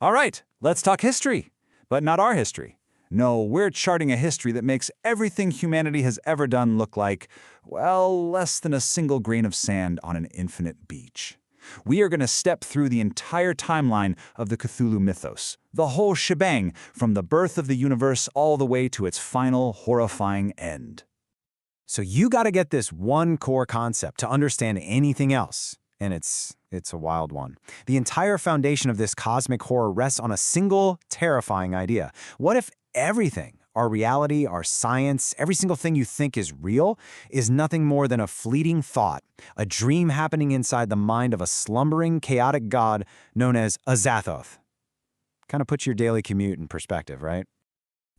All right, let's talk history, but not our history. No, we're charting a history that makes everything humanity has ever done look like, well, less than a single grain of sand on an infinite beach. We are going to step through the entire timeline of the Cthulhu mythos, the whole shebang, from the birth of the universe all the way to its final horrifying end. So you got to get this one core concept to understand anything else. And it's a wild one. The entire foundation of this cosmic horror rests on a single, terrifying idea. What if everything, our reality, our science, every single thing you think is real, is nothing more than a fleeting thought, a dream happening inside the mind of a slumbering, chaotic god known as Azathoth? Kind of puts your daily commute in perspective, right?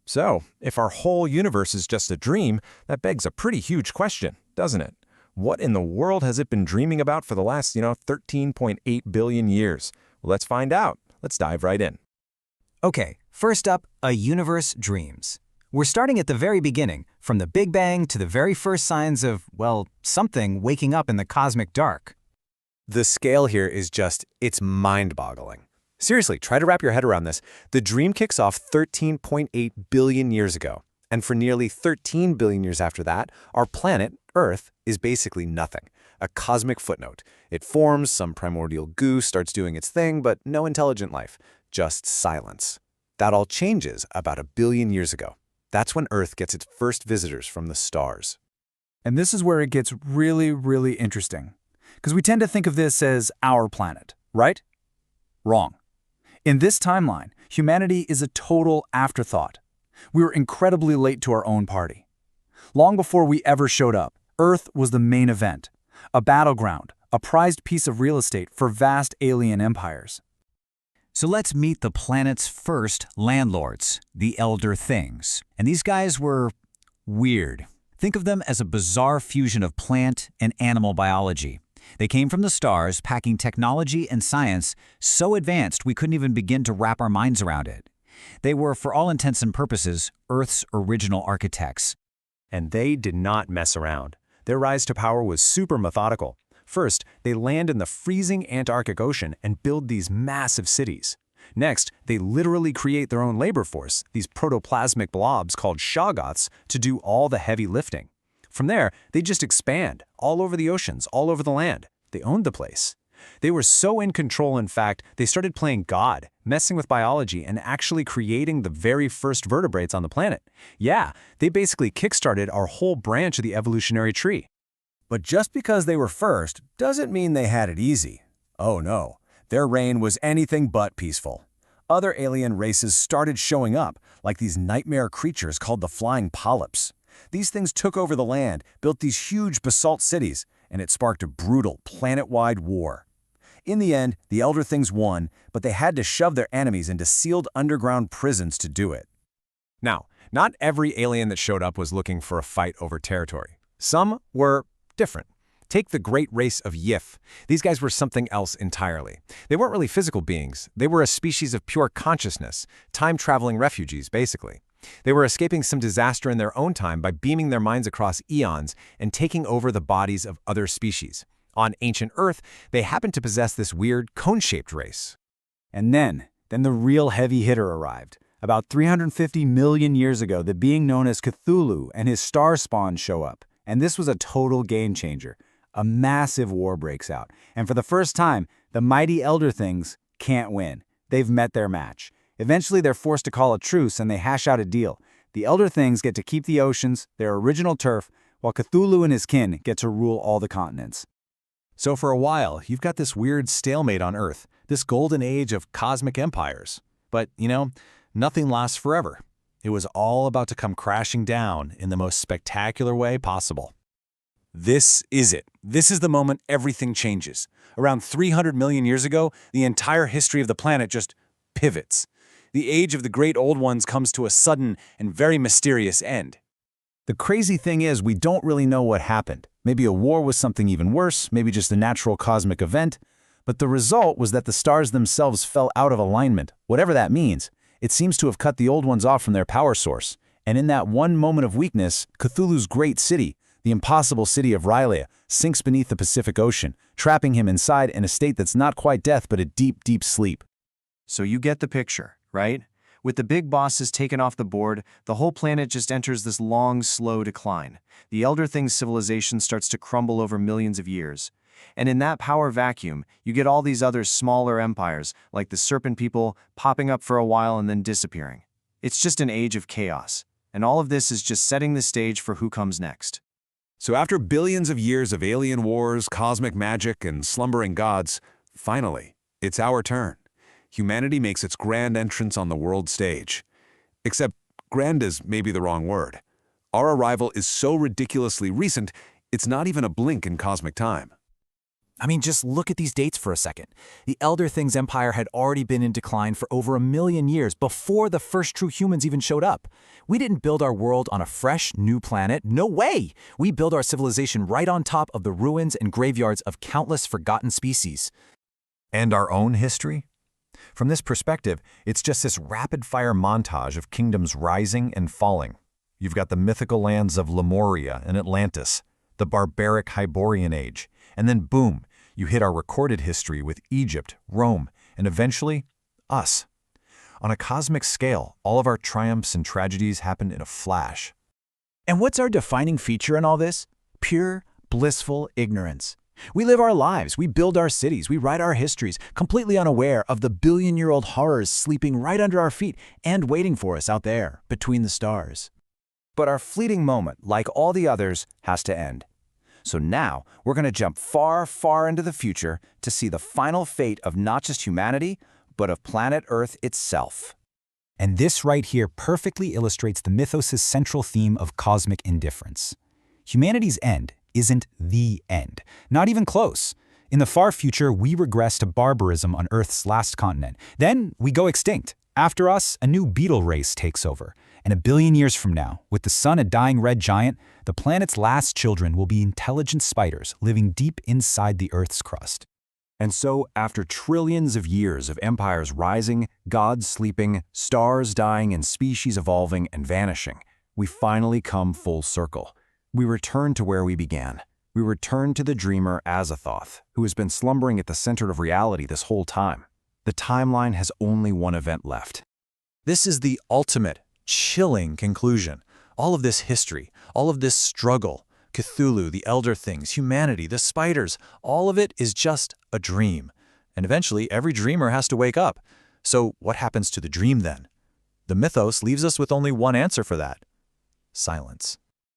So, if our whole universe is just a dream, that begs a pretty huge question, doesn't it? What in the world has it been dreaming about for the last, 13.8 billion years? Well, let's find out. Let's dive right in. Okay, first up, a universe dreams. We're starting at the very beginning, from the Big Bang to the very first signs of, well, something waking up in the cosmic dark. The scale here is it's mind-boggling. Seriously, try to wrap your head around this. The dream kicks off 13.8 billion years ago. And for nearly 13 billion years after that, our planet, Earth, is basically nothing. A cosmic footnote. It forms, some primordial goo starts doing its thing, but no intelligent life. Just silence. That all changes about 1 billion years ago. That's when Earth gets its first visitors from the stars. And this is where it gets really, really interesting. Because we tend to think of this as our planet, right? Wrong. In this timeline, humanity is a total afterthought. We were incredibly late to our own party. Long before we ever showed up, Earth was the main event, a battleground, a prized piece of real estate for vast alien empires. So let's meet the planet's first landlords, the Elder Things. And these guys were weird. Think of them as a bizarre fusion of plant and animal biology. They came from the stars, packing technology and science so advanced we couldn't even begin to wrap our minds around it. They were, for all intents and purposes, Earth's original architects. And they did not mess around. Their rise to power was super methodical. First, they land in the freezing Antarctic Ocean and build these massive cities. Next, they literally create their own labor force, these protoplasmic blobs called shoggoths, to do all the heavy lifting. From there, they just expand, all over the oceans, all over the land. They owned the place. They were so in control, in fact, they started playing God, messing with biology and actually creating the very first vertebrates on the planet. Yeah, they basically kickstarted our whole branch of the evolutionary tree. But just because they were first doesn't mean they had it easy. Oh no, their reign was anything but peaceful. Other alien races started showing up, like these nightmare creatures called the flying polyps. These things took over the land, built these huge basalt cities, and it sparked a brutal, planet-wide war. In the end, the Elder Things won, but they had to shove their enemies into sealed underground prisons to do it. Now, not every alien that showed up was looking for a fight over territory. Some were different. Take the great race of Yith. These guys were something else entirely. They weren't really physical beings. They were a species of pure consciousness, time-traveling refugees, basically. They were escaping some disaster in their own time by beaming their minds across eons and taking over the bodies of other species. On ancient Earth, they happened to possess this weird cone-shaped race. And then the real heavy hitter arrived. About 350 million years ago, the being known as Cthulhu and his star spawn show up. And this was a total game changer. A massive war breaks out. And for the first time, the mighty Elder Things can't win. They've met their match. Eventually, they're forced to call a truce and they hash out a deal. The Elder Things get to keep the oceans, their original turf, while Cthulhu and his kin get to rule all the continents. So for a while, you've got this weird stalemate on Earth, this golden age of cosmic empires. But, nothing lasts forever. It was all about to come crashing down in the most spectacular way possible. This is it. This is the moment everything changes. Around 300 million years ago, the entire history of the planet just pivots. The age of the great old ones comes to a sudden and very mysterious end. The crazy thing is, we don't really know what happened. Maybe a war was something even worse, maybe just a natural cosmic event. But the result was that the stars themselves fell out of alignment. Whatever that means, it seems to have cut the old ones off from their power source. And in that one moment of weakness, Cthulhu's great city, the impossible city of Rylea, sinks beneath the Pacific Ocean, trapping him inside in a state that's not quite death but a deep, deep sleep. So you get the picture, right? With the big bosses taken off the board, the whole planet just enters this long, slow decline. The Elder Things civilization starts to crumble over millions of years. And in that power vacuum, you get all these other smaller empires, like the Serpent People, popping up for a while and then disappearing. It's just an age of chaos. And all of this is just setting the stage for who comes next. So after billions of years of alien wars, cosmic magic, and slumbering gods, finally, it's our turn. Humanity makes its grand entrance on the world stage. Except grand is maybe the wrong word. Our arrival is so ridiculously recent, it's not even a blink in cosmic time. I mean, just look at these dates for a second. The Elder Things Empire had already been in decline for over 1 million years before the first true humans even showed up. We didn't build our world on a fresh, new planet. No way! We built our civilization right on top of the ruins and graveyards of countless forgotten species. And our own history? From this perspective, it's just this rapid-fire montage of kingdoms rising and falling. You've got the mythical lands of Lemuria and Atlantis, the barbaric Hyborian Age, and then boom, you hit our recorded history with Egypt, Rome, and eventually, us. On a cosmic scale, all of our triumphs and tragedies happen in a flash. And what's our defining feature in all this? Pure, blissful ignorance. We live our lives, we build our cities, we write our histories, completely unaware of the billion-year-old horrors sleeping right under our feet and waiting for us out there, between the stars. But our fleeting moment, like all the others, has to end. So now, we're going to jump far, far into the future to see the final fate of not just humanity, but of planet Earth itself. And this right here perfectly illustrates the mythos' central theme of cosmic indifference. Humanity's end isn't the end, not even close. In the far future, we regress to barbarism on Earth's last continent. Then we go extinct. After us, a new beetle race takes over. And 1 billion years from now, with the sun a dying red giant, the planet's last children will be intelligent spiders living deep inside the Earth's crust. And so, after trillions of years of empires rising, gods sleeping, stars dying, and species evolving and vanishing, we finally come full circle. We return to where we began. We return to the dreamer Azathoth, who has been slumbering at the center of reality this whole time. The timeline has only one event left. This is the ultimate, chilling conclusion. All of this history, all of this struggle, Cthulhu, the Elder Things, humanity, the spiders, all of it is just a dream. And eventually, every dreamer has to wake up. So what happens to the dream then? The mythos leaves us with only one answer for that: silence.